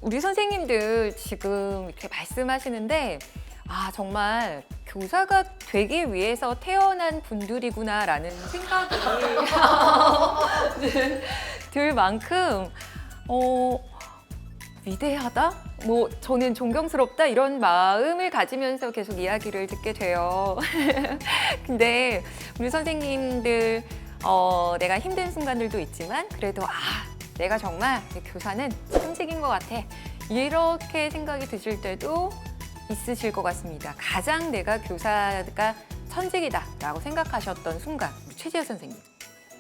우리 선생님들 지금 이렇게 말씀하시는데 아 정말 교사가 되기 위해서 태어난 분들이구나라는 생각이 들 만큼 위대하다? 뭐 저는 존경스럽다 이런 마음을 가지면서 계속 이야기를 듣게 돼요. 근데 우리 선생님들 내가 힘든 순간들도 있지만 그래도 내가 정말 교사는 천직인 것 같아 이렇게 생각이 드실 때도 있으실 것 같습니다. 가장 내가 교사가 천직이다 라고 생각하셨던 순간 우리 최지혜 선생님.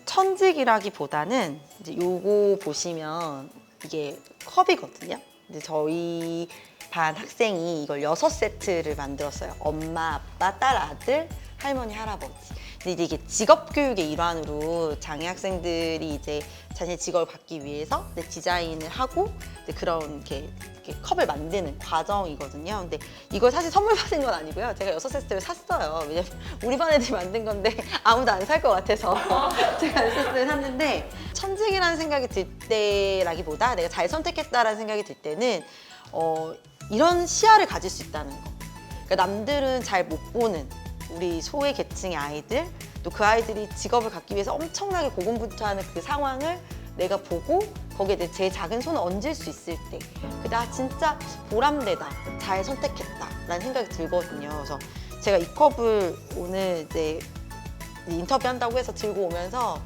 천직이라기보다는 이제 요거 보시면 이게 컵이거든요. 근데 저희 반 학생이 이걸 6세트를 만들었어요. 엄마, 아빠, 딸, 아들, 할머니, 할아버지. 근데 이게 직업 교육의 일환으로 장애 학생들이 이제 자신의 직업을 갖기 위해서 디자인을 하고 그런 이렇게 컵을 만드는 과정이거든요. 근데 이걸 사실 선물 받은 건 아니고요. 제가 6세트를 샀어요. 왜냐면 우리 반 애들이 만든 건데 아무도 안 살 것 같아서 제가 6세트를 샀는데 천직이라는 생각이 들 때라기보다 내가 잘 선택했다라는 생각이 들 때는 이런 시야를 가질 수 있다는 거. 그러니까 남들은 잘 못 보는 우리 소외 계층의 아이들, 또 그 아이들이 직업을 갖기 위해서 엄청나게 고군분투하는 그 상황을 내가 보고 거기에 제 작은 손을 얹을 수 있을 때, 나 진짜 보람되다, 잘 선택했다라는 생각이 들거든요. 그래서 제가 이 컵을 오늘 이제 인터뷰한다고 해서 들고 오면서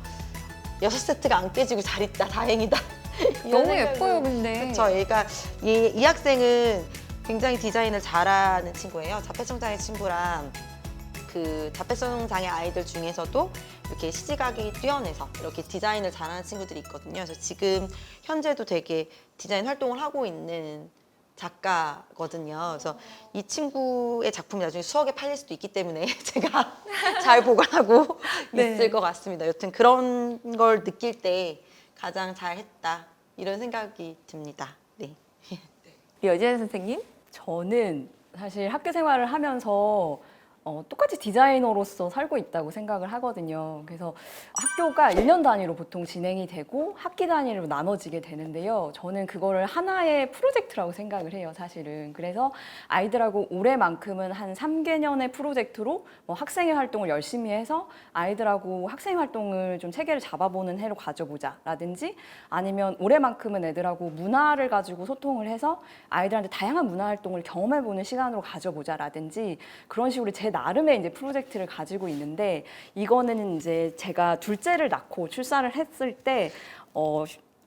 6세트가 안 깨지고 잘 있다, 다행이다. 너무 예뻐요, 근데. 그렇죠. 그러니까 이 학생은 굉장히 디자인을 잘하는 친구예요. 자폐성장애 친구랑 그 자폐성장애 아이들 중에서도 이렇게 시지각이 뛰어내서 이렇게 디자인을 잘하는 친구들이 있거든요. 그래서 지금 현재도 되게 디자인 활동을 하고 있는 작가거든요. 그래서 이 친구의 작품이 나중에 수억에 팔릴 수도 있기 때문에 제가 잘 보관하고 네. 있을 것 같습니다. 여튼 그런 걸 느낄 때 가장 잘했다 이런 생각이 듭니다. 네. 여지아 선생님? 저는 사실 학교 생활을 하면서 똑같이 디자이너로서 살고 있다고 생각을 하거든요. 그래서 학교가 1년 단위로 보통 진행이 되고 학기 단위로 나눠지게 되는데요. 저는 그거를 하나의 프로젝트라고 생각을 해요, 사실은. 그래서 아이들하고 올해만큼은 한 3개년의 프로젝트로 뭐 학생회 활동을 열심히 해서 아이들하고 학생 활동을 좀 체계를 잡아보는 해로 가져보자 라든지, 아니면 올해만큼은 애들하고 문화를 가지고 소통을 해서 아이들한테 다양한 문화 활동을 경험해보는 시간으로 가져보자 라든지, 그런 식으로 제 나름의 이제 프로젝트를 가지고 있는데, 이거는 이제 제가 둘째를 낳고 출산을 했을 때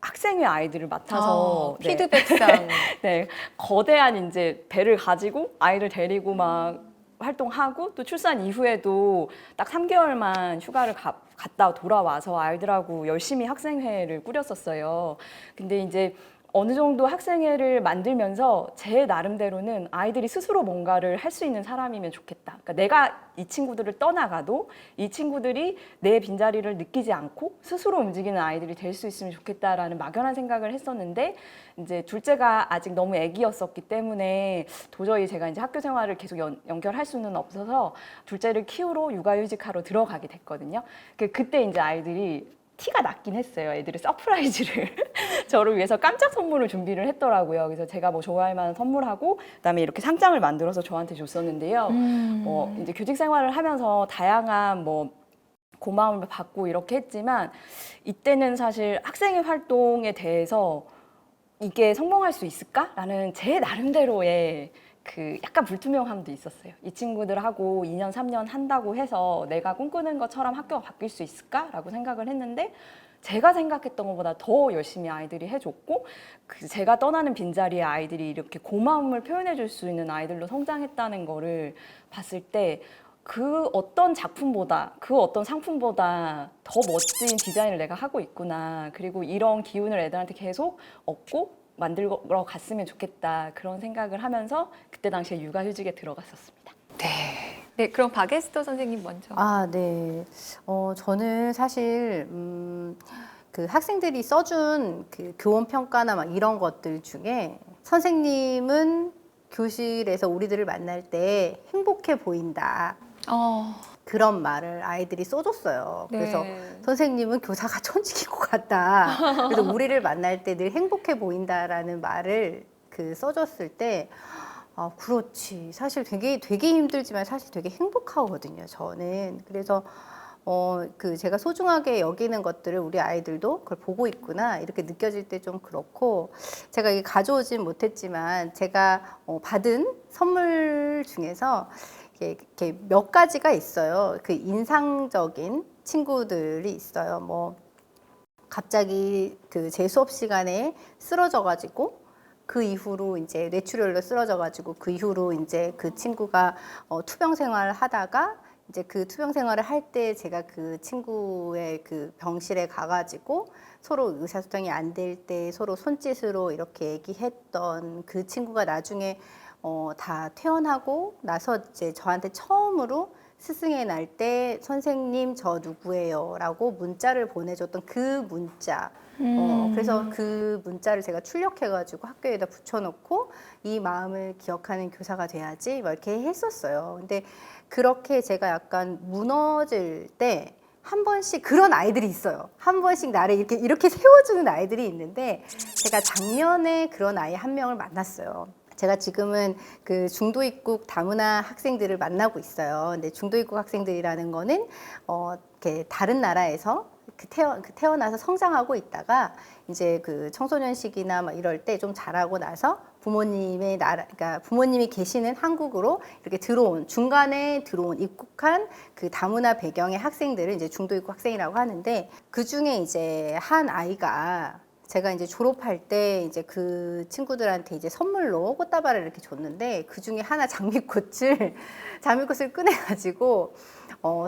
학생회 아이들을 맡아서 피드백상. 네, 거대한 이제 배를 가지고 아이를 데리고 막 활동하고, 또 출산 이후에도 딱 3개월만 휴가를 갔다 돌아와서 아이들하고 열심히 학생회를 꾸렸었어요. 근데 이제 어느 정도 학생회를 만들면서 제 나름대로는 아이들이 스스로 뭔가를 할 수 있는 사람이면 좋겠다. 그러니까 내가 이 친구들을 떠나가도 이 친구들이 내 빈자리를 느끼지 않고 스스로 움직이는 아이들이 될 수 있으면 좋겠다라는 막연한 생각을 했었는데, 이제 둘째가 아직 너무 애기였었기 때문에 도저히 제가 이제 학교 생활을 계속 연결할 수는 없어서 둘째를 키우러 육아휴직하러 들어가게 됐거든요. 그때 이제 아이들이 티가 났긴 했어요. 애들이 서프라이즈를 저를 위해서 깜짝 선물을 준비를 했더라고요. 그래서 제가 뭐 좋아할 만한 선물하고 그다음에 이렇게 상장을 만들어서 저한테 줬었는데요. 이제 교직 생활을 하면서 다양한 뭐 고마움을 받고 이렇게 했지만, 이때는 사실 학생회 활동에 대해서 이게 성공할 수 있을까라는 제 나름대로의 그 약간 불투명함도 있었어요. 이 친구들하고 2년, 3년 한다고 해서 내가 꿈꾸는 것처럼 학교가 바뀔 수 있을까라고 생각을 했는데, 제가 생각했던 것보다 더 열심히 아이들이 해줬고, 제가 떠나는 빈자리에 아이들이 이렇게 고마움을 표현해 줄 수 있는 아이들로 성장했다는 거를 봤을 때, 그 어떤 작품보다, 그 어떤 상품보다 더 멋진 디자인을 내가 하고 있구나. 그리고 이런 기운을 애들한테 계속 얻고 만들어 갔으면 좋겠다, 그런 생각을 하면서 그때 당시에 육아휴직에 들어갔었습니다. 네, 그럼 박에스터 선생님 먼저. 네. 저는 사실 그 학생들이 써준 그 교원 평가나 막 이런 것들 중에 선생님은 교실에서 우리들을 만날 때 행복해 보인다. 그런 말을 아이들이 써줬어요. 네. 그래서 선생님은 교사가 천직인 것 같다. 그래서 우리를 만날 때 늘 행복해 보인다라는 말을 그 써줬을 때 아, 그렇지. 사실 되게 힘들지만 사실 되게 행복하거든요, 저는. 그래서 그 제가 소중하게 여기는 것들을 우리 아이들도 그걸 보고 있구나 이렇게 느껴질 때 좀 그렇고, 제가 이게 가져오진 못했지만 제가 받은 선물 중에서 이렇게 몇 가지가 있어요. 그 인상적인 친구들이 있어요. 뭐 갑자기 그 제 수업 시간에 쓰러져가지고 그 이후로 이제 뇌출혈로 쓰러져가지고 그 이후로 이제 그 친구가 투병 생활을 하다가 이제 그 투병 생활을 할 때 제가 그 친구의 그 병실에 가가지고 서로 의사소통이 안 될 때 서로 손짓으로 이렇게 얘기했던 그 친구가 나중에 다 퇴원하고 나서 이제 저한테 처음으로 스승의 날 때 선생님 저 누구예요? 라고 문자를 보내줬던 그 문자. 그래서 그 문자를 제가 출력해가지고 학교에다 붙여놓고 이 마음을 기억하는 교사가 돼야지 막 이렇게 했었어요. 근데 그렇게 제가 약간 무너질 때 한 번씩 그런 아이들이 있어요. 한 번씩 나를 이렇게 세워주는 아이들이 있는데, 제가 작년에 그런 아이 한 명을 만났어요. 제가 지금은 그 중도 입국 다문화 학생들을 만나고 있어요. 근데 중도 입국 학생들이라는 거는 이렇게 다른 나라에서 태어나서 성장하고 있다가 이제 그 청소년식이나 막 이럴 때 좀 자라고 나서 부모님의 나라, 그러니까 부모님이 계시는 한국으로 이렇게 중간에 들어온 입국한 그 다문화 배경의 학생들을 이제 중도 입국 학생이라고 하는데, 그 중에 이제 한 아이가 제가 이제 졸업할 때 이제 그 친구들한테 이제 선물로 꽃다발을 이렇게 줬는데, 그 중에 하나 장미꽃을 꺼내가지고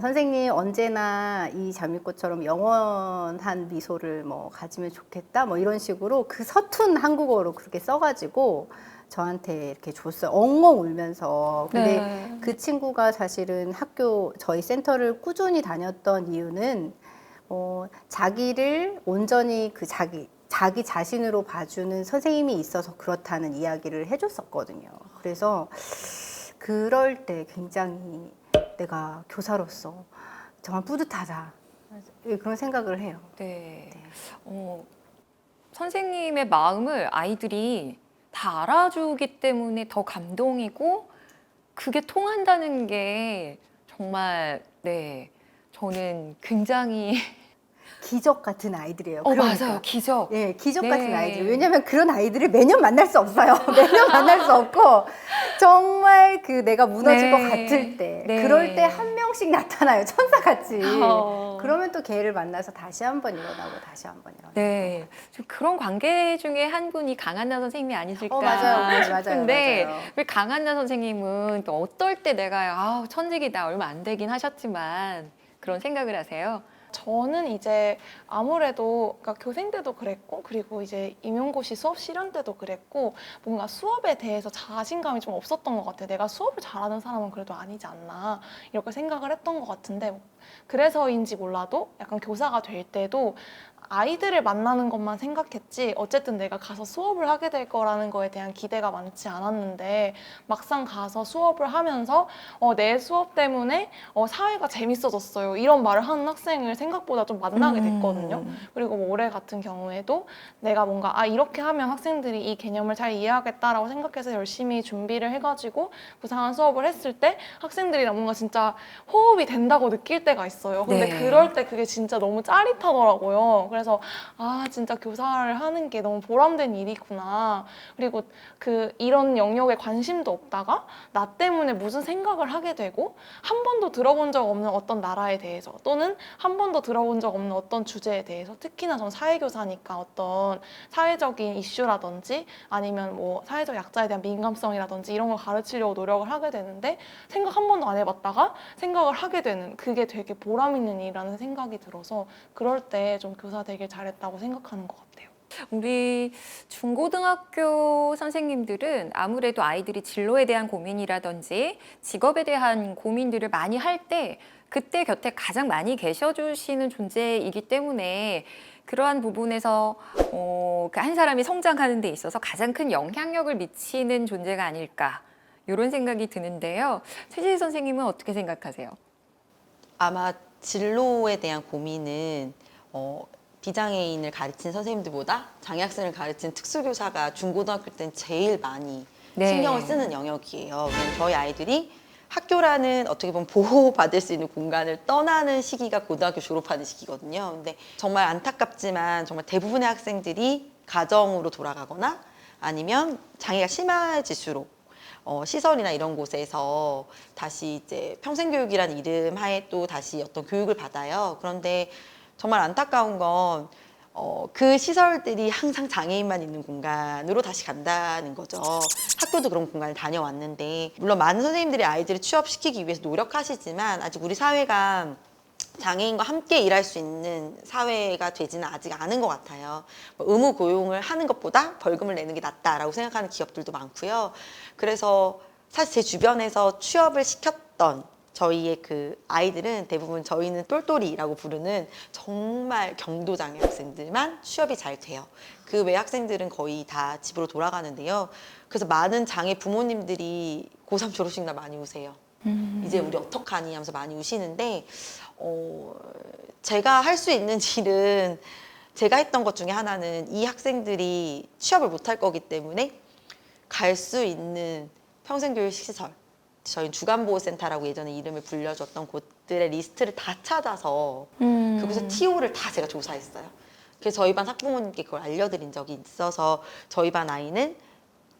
선생님 언제나 이 장미꽃처럼 영원한 미소를 뭐 가지면 좋겠다 뭐 이런 식으로 그 서툰 한국어로 그렇게 써가지고 저한테 이렇게 줬어요. 엉엉 울면서. 근데 네. 그 친구가 사실은 저희 센터를 꾸준히 다녔던 이유는 자기를 온전히 자기 자신으로 봐주는 선생님이 있어서 그렇다는 이야기를 해줬었거든요. 그래서 그럴 때 굉장히 내가 교사로서 정말 뿌듯하다, 그런 생각을 해요. 네. 네. 선생님의 마음을 아이들이 다 알아주기 때문에 더 감동이고, 그게 통한다는 게 정말, 네, 저는 굉장히 기적 같은 아이들이에요. 그러니까. 맞아요. 기적. 예, 기적 네. 같은 아이들. 왜냐면 그런 아이들을 매년 만날 수 없어요. 매년 만날 수 없고, 정말 그 내가 무너질 네. 것 같을 때, 네. 그럴 때 한 명씩 나타나요. 천사같이. 어. 그러면 또 걔를 만나서 다시 한번 일어나고 다시 한번 일어나고. 네, 좀 그런 관계 중에 한 분이 강한나 선생님이 아니실까 맞아요. 싶은데, 맞아요. 우리 강한나 선생님은 또 어떨 때 내가 천직이다, 얼마 안 되긴 하셨지만 그런 생각을 하세요? 저는 이제 아무래도 그러니까 교생 때도 그랬고, 그리고 이제 임용고시 수업 실현 때도 그랬고, 뭔가 수업에 대해서 자신감이 좀 없었던 것 같아요. 내가 수업을 잘하는 사람은 그래도 아니지 않나 이렇게 생각을 했던 것 같은데, 그래서인지 몰라도 약간 교사가 될 때도 아이들을 만나는 것만 생각했지, 어쨌든 내가 가서 수업을 하게 될 거라는 거에 대한 기대가 많지 않았는데, 막상 가서 수업을 하면서 내 수업 때문에 사회가 재밌어졌어요, 이런 말을 하는 학생을 생각보다 좀 만나게 됐거든요. 그리고 뭐 올해 같은 경우에도 내가 뭔가 이렇게 하면 학생들이 이 개념을 잘 이해하겠다라고 생각해서 열심히 준비를 해가지고 부상한 수업을 했을 때 학생들이랑 뭔가 진짜 호흡이 된다고 느낄 때가 있어요. 근데 네. 그럴 때 그게 진짜 너무 짜릿하더라고요. 그래서 진짜 교사를 하는 게 너무 보람된 일이구나. 그리고 이런 영역에 관심도 없다가 나 때문에 무슨 생각을 하게 되고, 한 번도 들어본 적 없는 어떤 나라에 대해서, 또는 한 번도 들어본 적 없는 어떤 주제에 대해서, 특히나 전 사회교사니까 어떤 사회적인 이슈라든지 아니면 뭐 사회적 약자에 대한 민감성이라든지 이런 걸 가르치려고 노력을 하게 되는데, 생각 한 번도 안 해봤다가 생각을 하게 되는, 그게 되게 보람 있는 일이라는 생각이 들어서 그럴 때 좀 교사 되길 잘했다고 생각하는 것 같아요. 우리 중고등학교 선생님들은 아무래도 아이들이 진로에 대한 고민이라든지 직업에 대한 고민들을 많이 할 때 그때 곁에 가장 많이 계셔주시는 존재이기 때문에, 그러한 부분에서 그 한 사람이 성장하는 데 있어서 가장 큰 영향력을 미치는 존재가 아닐까, 이런 생각이 드는데요. 최지희 선생님은 어떻게 생각하세요? 아마 진로에 대한 고민은 비장애인을 가르친 선생님들보다 장애학생을 가르친 특수교사가 중고등학교 때는 제일 많이 네. 신경을 쓰는 영역이에요. 왜냐면 저희 아이들이 학교라는 어떻게 보면 보호받을 수 있는 공간을 떠나는 시기가 고등학교 졸업하는 시기거든요. 근데 정말 안타깝지만 정말 대부분의 학생들이 가정으로 돌아가거나 아니면 장애가 심해질수록 시설이나 이런 곳에서 다시 이제 평생교육이라는 이름 하에 또 다시 어떤 교육을 받아요. 그런데 정말 안타까운 건 그 시설들이 항상 장애인만 있는 공간으로 다시 간다는 거죠. 학교도 그런 공간을 다녀왔는데 물론 많은 선생님들이 아이들을 취업시키기 위해서 노력하시지만 아직 우리 사회가 장애인과 함께 일할 수 있는 사회가 되지는 아직 않은 것 같아요. 의무 고용을 하는 것보다 벌금을 내는 게 낫다라고 생각하는 기업들도 많고요. 그래서 사실 제 주변에서 취업을 시켰던 저희의 그 아이들은 대부분 저희는 똘똘이라고 부르는 정말 경도장애 학생들만 취업이 잘 돼요. 그 외 학생들은 거의 다 집으로 돌아가는데요. 그래서 많은 장애 부모님들이 고3 졸업식 날 많이 우세요. 이제 우리 어떡하니 하면서 많이 우시는데 제가 할 수 있는 일은 제가 했던 것 중에 하나는 이 학생들이 취업을 못할 거기 때문에 갈 수 있는 평생교육 시설, 저희 주간보호센터라고 예전에 이름을 불려줬던 곳들의 리스트를 다 찾아서 그곳에 TO를 다 제가 조사했어요. 그래서 저희 반 학부모님께 그걸 알려드린 적이 있어서 저희 반 아이는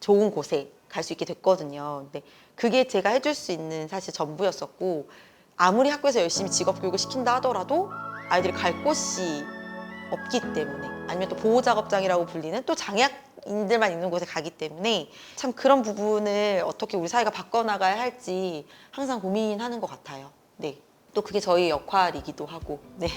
좋은 곳에 갈 수 있게 됐거든요. 근데 그게 제가 해줄 수 있는 사실 전부였었고 아무리 학교에서 열심히 직업교육을 시킨다 하더라도 아이들이 갈 곳이 없기 때문에 아니면 또 보호작업장이라고 불리는 또 장애인들만 있는 곳에 가기 때문에 참 그런 부분을 어떻게 우리 사회가 바꿔나가야 할지 항상 고민하는 것 같아요. 네. 또 그게 저희 역할이기도 하고. 네.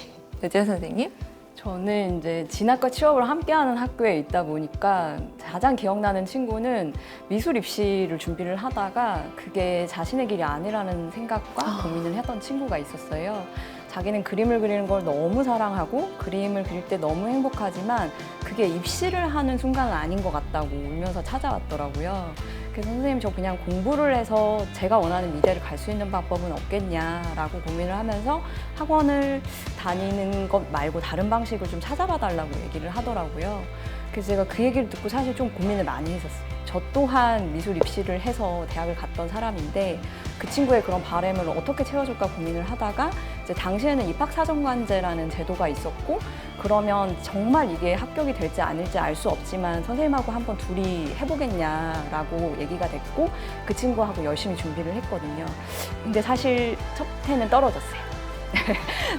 여자 선생님? 저는 이제 진학과 취업을 함께하는 학교에 있다 보니까 가장 기억나는 친구는 미술 입시를 준비를 하다가 그게 자신의 길이 아니라는 생각과 고민을 했던 친구가 있었어요. 자기는 그림을 그리는 걸 너무 사랑하고 그림을 그릴 때 너무 행복하지만 그게 입시를 하는 순간은 아닌 것 같다고 울면서 찾아왔더라고요. 그래서 선생님 저 그냥 공부를 해서 제가 원하는 미래를 갈 수 있는 방법은 없겠냐라고 고민을 하면서 학원을 다니는 것 말고 다른 방식을 좀 찾아봐 달라고 얘기를 하더라고요. 그래서 제가 그 얘기를 듣고 사실 좀 고민을 많이 했었어요. 저 또한 미술 입시를 해서 대학을 갔던 사람인데 그 친구의 그런 바람을 어떻게 채워줄까 고민을 하다가 이제 당시에는 입학사정관제라는 제도가 있었고 그러면 정말 이게 합격이 될지 아닐지 알 수 없지만 선생님하고 한번 둘이 해보겠냐라고 얘기가 됐고 그 친구하고 열심히 준비를 했거든요. 근데 사실 첫 해는 떨어졌어요.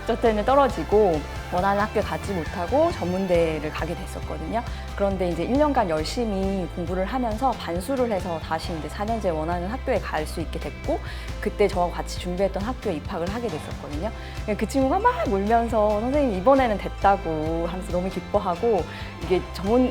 첫 해는 떨어지고 원하는 학교에 가지 못하고 전문대를 가게 됐었거든요. 그런데 이제 1년간 열심히 공부를 하면서 반수를 해서 다시 이제 4년제 원하는 학교에 갈 수 있게 됐고 그때 저와 같이 준비했던 학교에 입학을 하게 됐었거든요. 그 친구가 막 울면서 선생님 이번에는 됐다고 하면서 너무 기뻐하고 이게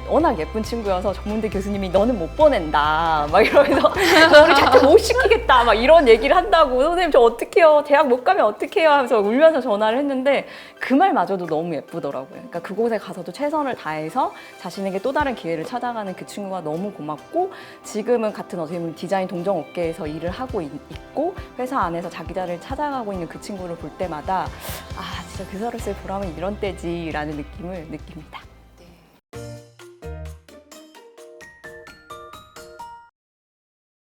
워낙 예쁜 친구여서 전문대 교수님이 너는 못 보낸다 막 이러면서 너를 자꾸 못 시키겠다 막 이런 얘기를 한다고 선생님 저 어떡해요 대학 못 가면 어떡해요 하면서 울면서 전화를 했는데 그 말마저도 너무 예쁘더라고요. 그러니까 그곳에 가서도 최선을 다해서 자신에게 또 다른 기회를 찾아가는 그 친구가 너무 고맙고 지금은 같은 어떻게 보면 디자인 동종업계에서 일을 하고 있고 회사 안에서 자기자를 찾아가고 있는 그 친구를 볼 때마다 아 진짜 교사로서의 보람은 이런 때지라는 느낌을 느낍니다.